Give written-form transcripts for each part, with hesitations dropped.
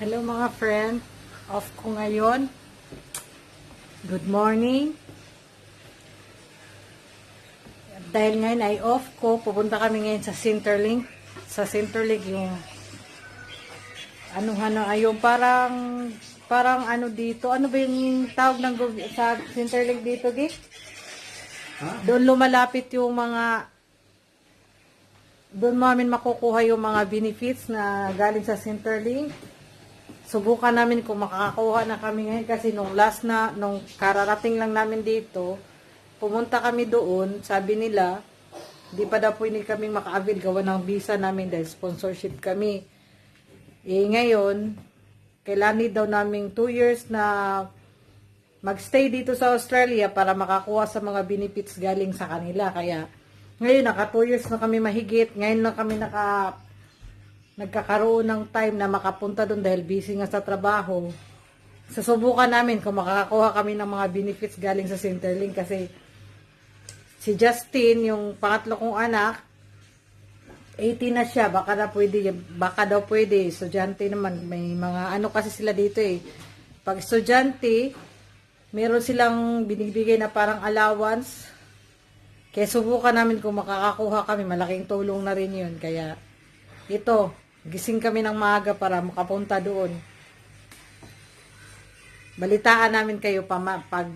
Hello mga friend, off ko ngayon. Good morning. Dahil ngayon ay off ko, pupunta kami ngayon sa Centerlink. Sa Centerlink yung yung parang ano dito. Ano ba yung tawag ng sa Centerlink dito, Gi? Doon lumalapit yung doon namin makukuha yung mga benefits na galing sa Centerlink. Subukan namin kung makakakuha na kami ngayon kasi nung kararating lang namin dito, pumunta kami doon, sabi nila, di pa daw pwede kami maka-avail gawa ng visa namin dahil sponsorship kami. Ngayon, kailangan daw namin 2 years na magstay dito sa Australia para makakuha sa mga benefits galing sa kanila. Kaya, ngayon, naka 2 years na kami mahigit. Ngayon na kami nagkakaroon ng time na makapunta doon dahil busy nga sa trabaho. Susubukan namin kung makakakuha kami ng mga benefits galing sa Centerlink kasi si Justin, yung pangatlo kong anak, 18 na siya, baka daw pwede, estudyante naman, may mga kasi sila dito Pag estudyante, meron silang binibigay na parang allowance, kaya subukan namin kung makakakuha kami, malaking tulong na rin yun, kaya ito, gising kami ng maaga para makapunta doon. Balitaan namin kayo pag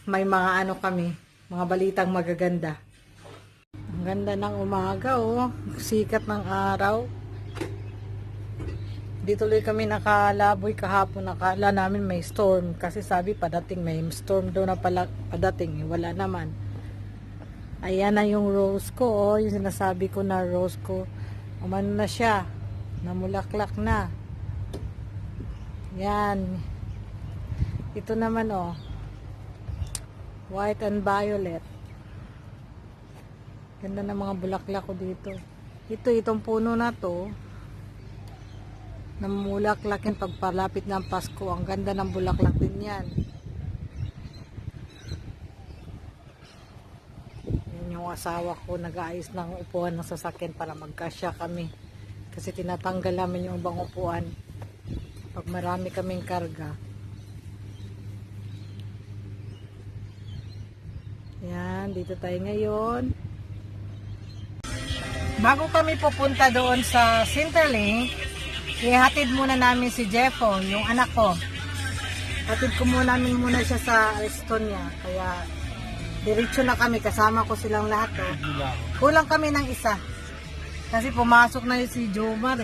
may mga kami, mga balitang magaganda. Ang ganda ng umaga, sikat ng araw. Di tuloy kami nakalaboy kahapon, nakala namin may storm kasi sabi padating, may storm daw na pala padating, wala naman. Ayan na yung rose ko, yung sinasabi ko na rose ko. Umano na siya, namulaklak na. Yan. Ito naman white and violet. Ganda ng mga bulaklak ko dito. Itong puno na to, namulaklakin pagpalapit ng Pasko. Ang ganda ng bulaklak din yan. Yung asawa ko nag-aayos ng upuan ng sasakyan para magkasya kami kasi tinatanggal namin yung ibang upuan pag marami kaming karga. Yan, dito tayo ngayon. Bago kami pupunta doon sa Centerlink, ihatid muna namin si Jeffo, yung anak ko. Hatid ko muna siya sa Estonia, kaya diretso na kami, kasama ko silang lahat. Kulang kami ng isa. Kasi pumasok na si Jomar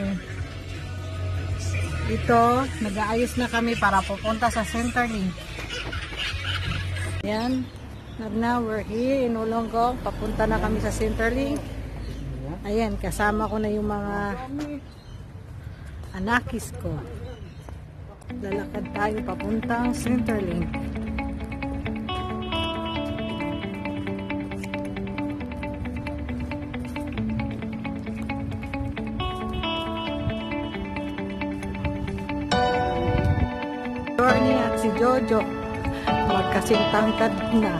Ito, nag-aayos na kami para pupunta sa Centerlink. Yan. Now we're here in Wollongong. Papunta na kami sa Centerlink. Ayan, kasama ko na yung mga anakis ko. Lalakad tayo papuntang Centerlink. Journey at si Jojo magkasintangkad na.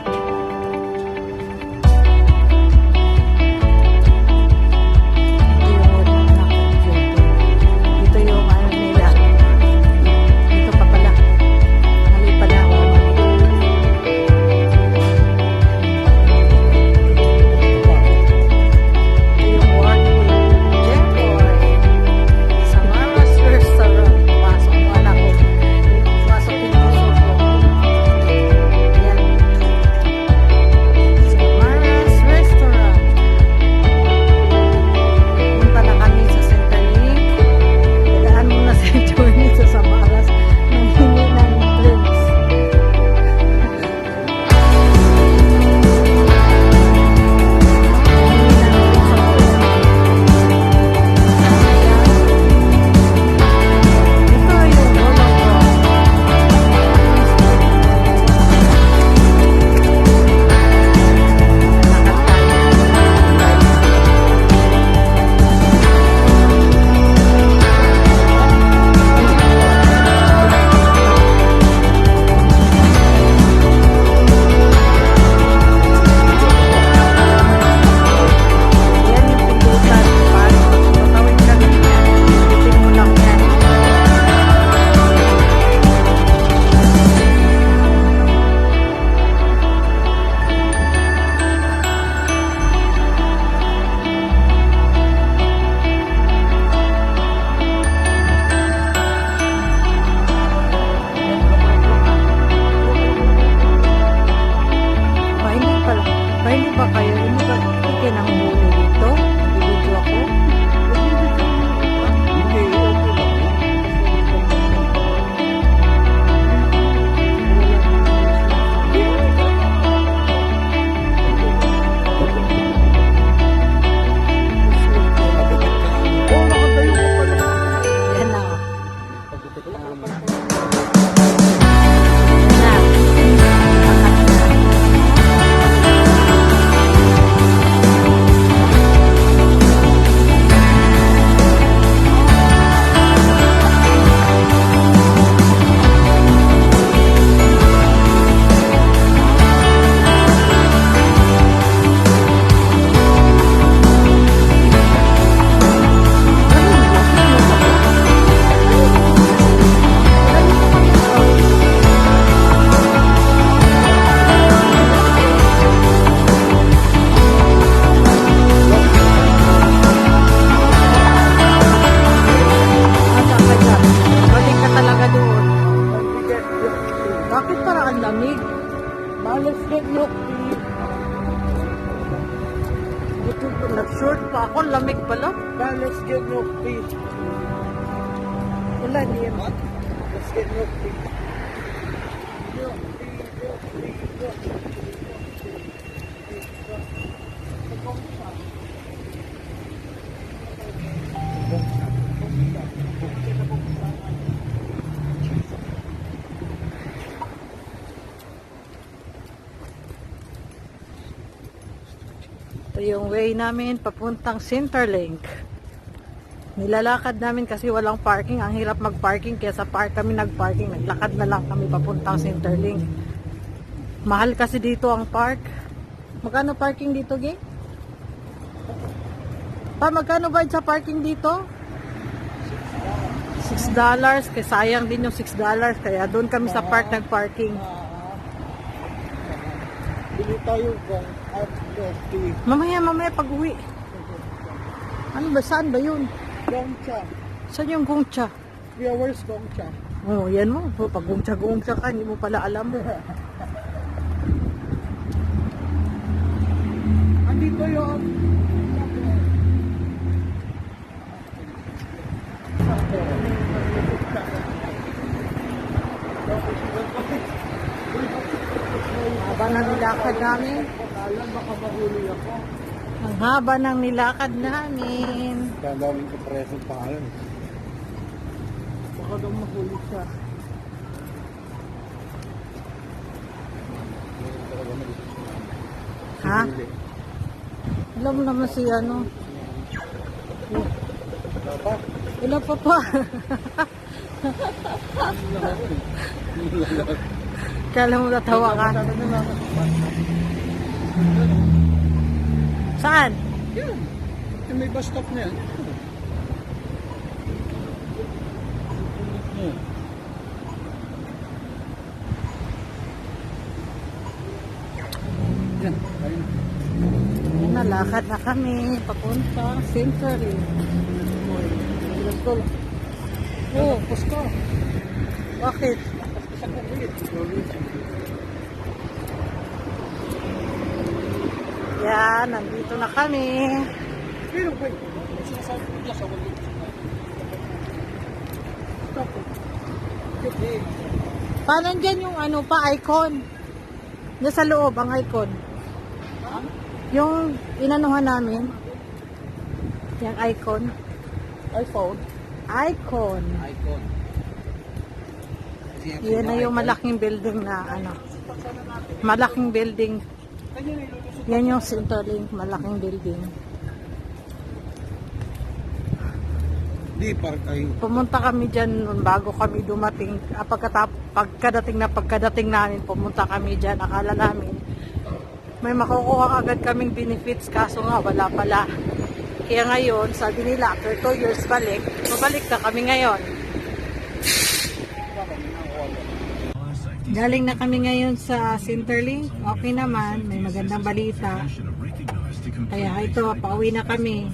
Balik ka talaga doon. Bakit parang ang lamig? Let's get milk tea. Ito, nag-short pa ako. Lamig pala. Let's get milk tea. Wala niya. Let's get milk tea. Milk tea, milk tea, Ito yung way namin papuntang Centerlink. Nilalakad namin kasi walang parking. Ang hirap mag-parking kaya sa park kami nag-parking. Naglakad na lang kami papuntang Centerlink. Mahal kasi dito ang park. Magkano parking dito, Gay? Magkano ba sa parking dito? $6. Kaya sayang din yung $6. Kaya doon kami sa park nag-parking. Bili tayo bang at milk tea. Mamaya pag-uwi. Ano ba? Saan ba yun? Gongcha. Saan yung Gongcha? Yeah, where's Gongcha? Oh, yan mo. Pag Gongcha ka, hindi mo pala alam mo. Andito yun. Haba ng nilakad namin. Alam, baka mahuli ako. Ang haba ng nilakad namin. Kaya daming ko presong pangalan. Baka daw mahuli siya. Ha? Alam mo naman si ano. Wala pa pa. Kala mo natawa ka. Saan? Yan. Yung may bus stop na yan. Yan. Ayun. Nalakad na kami papunta Century. Let's go. Oh, pusko. Bakit? Sa kukulit. Yan, nandito na kami. Pero wait. Sinasabi ko niya sa kulit. Stop. Okay. Paano dyan yung ano pa, icon? Diyan sa loob, ang icon. Yung inanuhan namin. Yung icon. iPhone. Icon. iPhone. Yan na yung malaking building na ano. Malaking building. Yan yung Centerlink, malaking building. Di, parang tayo. Pumunta kami dyan nun bago kami dumating. Pagkadating namin, pumunta kami dyan. Akala namin may makukuha agad kaming benefits, kaso nga wala pala. Kaya ngayon, sabi nila, after 2 years balik, mabalik na kami ngayon. Galing na kami ngayon sa Centerlink. Okay naman, may magandang balita. Kaya ito, pauwi na kami.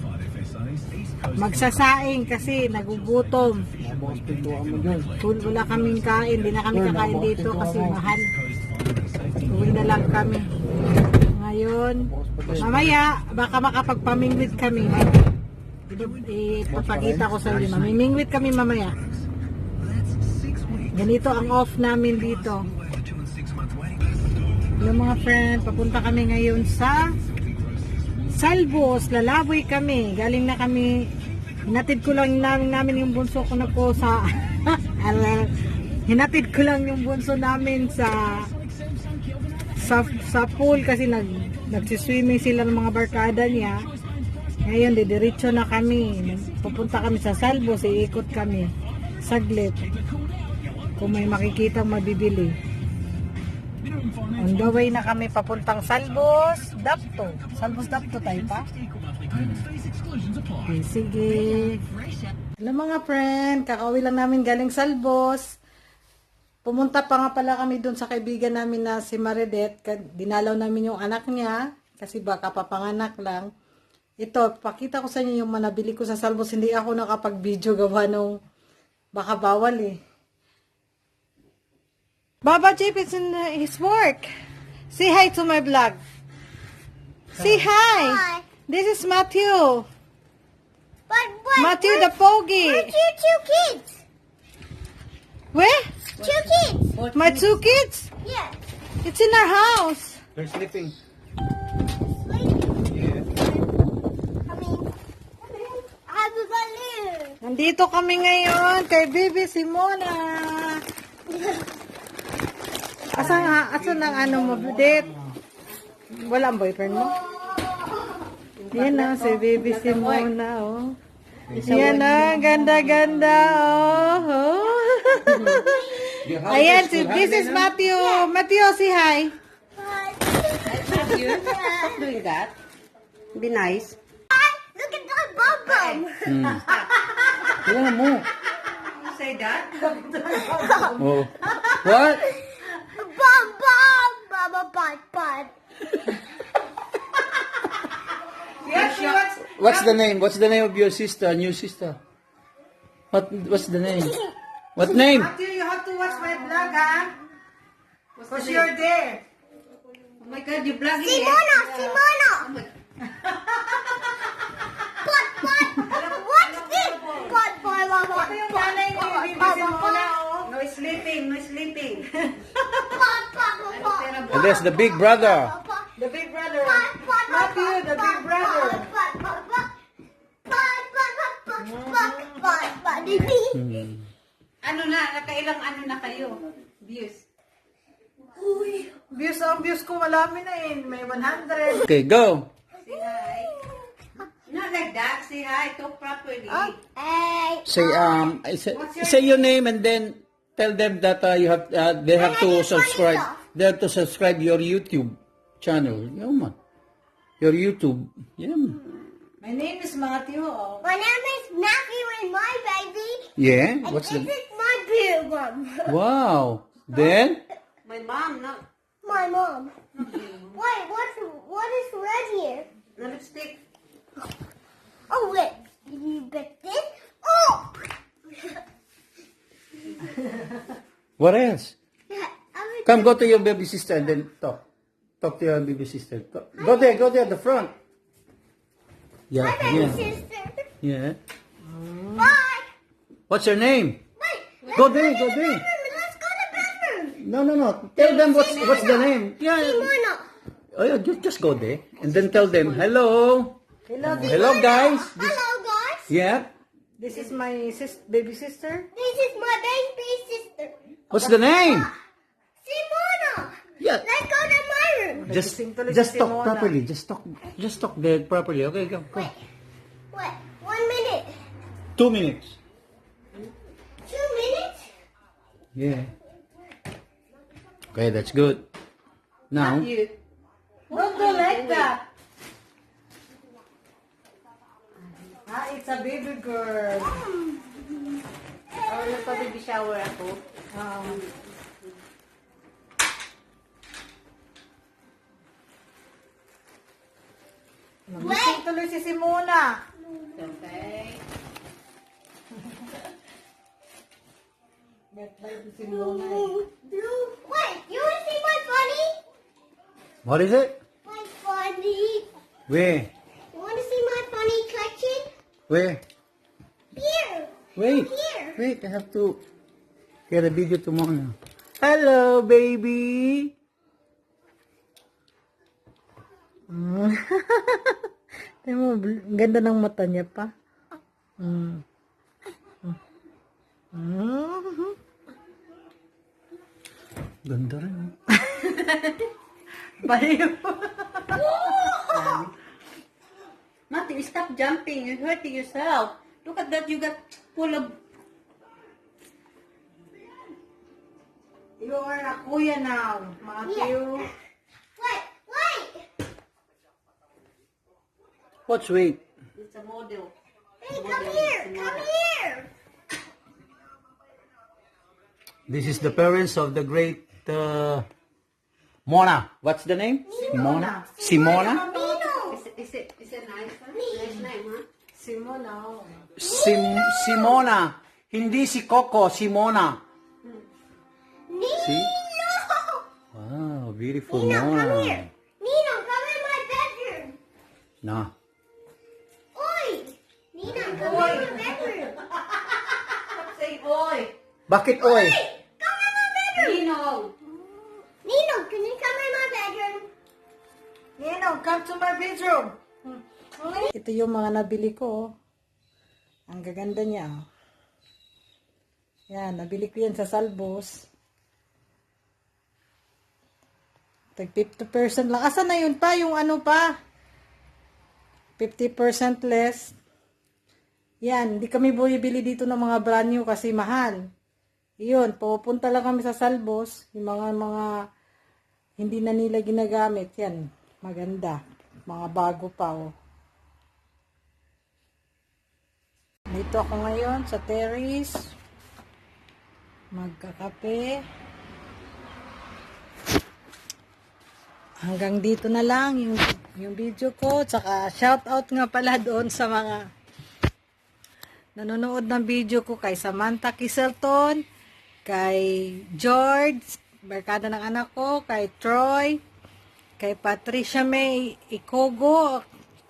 Magsasaing kasi nagugutom. Bukas pintuan mo dyan. Wala kaming kain, hindi na kami kakain dito kasi mahal. Uwi na lang kami. Ngayon, mamaya, baka makapagpamingwit kami. Ipapakita ko sa inyo. Mamimingwit kami mamaya. Ganito ang off namin dito. Hello mga friend, papunta kami ngayon sa Salvos. Lalaboy kami. Galing na kami. Hinatid ko lang namin yung bunso ko na po sa Hinatid ko lang yung bunso namin sa pool kasi nagsiswimming sila ng mga barkada niya. Ngayon, didiretso na kami. Pupunta kami sa Salvos, iikot kami. Saglit. Kung may makikitang mabibili. On the way na kami papuntang Salvos, Dapto. Salvos, Dapto tayo pa? Okay, sige. Hello mga friend, kakauwi lang namin galing Salvos. Pumunta pa nga pala kami doon sa kaibigan namin na si Maridet. Dinalaw namin yung anak niya kasi baka papanganak lang. Ito, pakita ko sa inyo yung manabili ko sa Salvos. Hindi ako nakapag-video gawa nung baka bawal eh. Baba Jeep is in his work. Say hi to my vlog. Say hi. Hi. This is Matthew. But Matthew the Pogi. where's your two kids? Where? Two kids. My two kids? Yeah. It's in our house. They're sleeping. I have a balloon. Nandito kami ngayon kay Baby Simona. Asan ang ano mo, Budet? Wala ang boyfriend mo? Yan na, si Baby Simona, oh. Yan na, ganda-ganda, oh. Ayan, this is Matthew. Matthew, say hi. Stop doing that. Be nice. Look at the bum bum. Tingnan mo. Say that. Oh. What? Bum bum. Bum bum bum. What's the name? What's the name of your sister, new sister? What's the name? What name? Matthew, you have to watch my vlog, ha? Because you're there. Oh my God, you vlogging Simona. Simona. Pot pot. What's this? Pot pot pot pot. Ito yung nanay ni Baby Simona, oh. No sleeping, no sleeping. Pot pot pot. And there's the big brother. The big brother. Matthew, the big brother. Ano na, nakailang ano na kayo? Views. Views ko, malami na eh. May 100. Okay, go. Say hi. Not like that. Say hi. Talk properly. Say your name and then tell them that you have they have to subscribe. They have to subscribe your YouTube channel. Yeah, man. Your YouTube. Yeah. Man. My name is Matthew, oh. My name is Matthew and my baby. Yeah. And What's this the? is my beer mom. Wow. Then My mom, not My mom. Wait, what is red here? the lipstick. Oh wait, you bet this? Oh! what else? I'm Come, go to your baby sister and then talk. Talk to your baby sister. Go there. Go there. The front. Yeah. my baby Yeah. sister. Yeah. Bye. What's your name? Wait. Go there. Go there. Let's go to the bathroom. No. Tell them what's the name. Yeah. Simona. Oh, yeah, just go there and then tell them hello. Hello, guys. Hello guys. Yeah. This is my baby sister. This is my baby sister. What's the name? Simona. Yeah. Let's go to my room. Just talk properly. Just talk there properly. Okay, go. Wait. 1 minute. 2 minutes. 2 minutes. Yeah. Okay, that's good. Now, You. Don't go like that. It's a baby girl. Oh, nagpa-baby shower ako. Nagising tuloy si Simona. Okay. Get by si Simona. Wait, you want to see my funny? what is it? My funny. Where? You want to see my funny collection? Where? Here. Wait. Here. Wait, I have to get a video tomorrow. Hello, baby. Tingnan mo, ang ganda ng mata niya pa. Ganda rin. Oh. Baliw. Matthew, stop jumping. You're hurting yourself. Look at that. You got full of... You are a kuya now, Matthew. Wait, wait. What's weight? It's a model. Hey, come here. Come here. This is the parents of the great Mona. What's the name? Simona. Simona? Nino. Is it nice? Nice name, huh? Simona. oh. Simona. Hindi si Coco, Simona. See? Nino. Wow, beautiful Nino, Mona. come here. Nino, come in my bedroom. No. Oi. Nino, come in my bedroom. Say, boy. Bakit oy? Come in my bedroom. Nino. Nino, can you come in my bedroom? Nino, come to my bedroom. Ito yung mga nabili ko. oh. Ang gaganda niya. oh. Yan, nabili ko yan sa Salbos. Tag 50% lang. Asa na yun pa? Yung ano pa? 50% less. Yan, hindi kami bumibili dito ng mga brand new kasi mahal. Yun, pupunta lang kami sa Salbos. Yung mga hindi na nila ginagamit. Yan, maganda. Mga bago pa, oh. Dito ako ngayon sa terrace. Magkakape. Hanggang dito na lang yung video ko. Tsaka shout out nga pala doon sa mga nanonood ng video ko kay Samantha Kiselton, kay George, barkada ng anak ko, kay Troy, kay Patricia May Ikogo,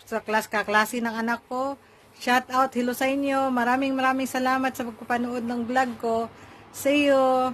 sa kaklase ng anak ko. Shout out, hello sa inyo. Maraming salamat sa pagpapanood ng vlog ko. See you!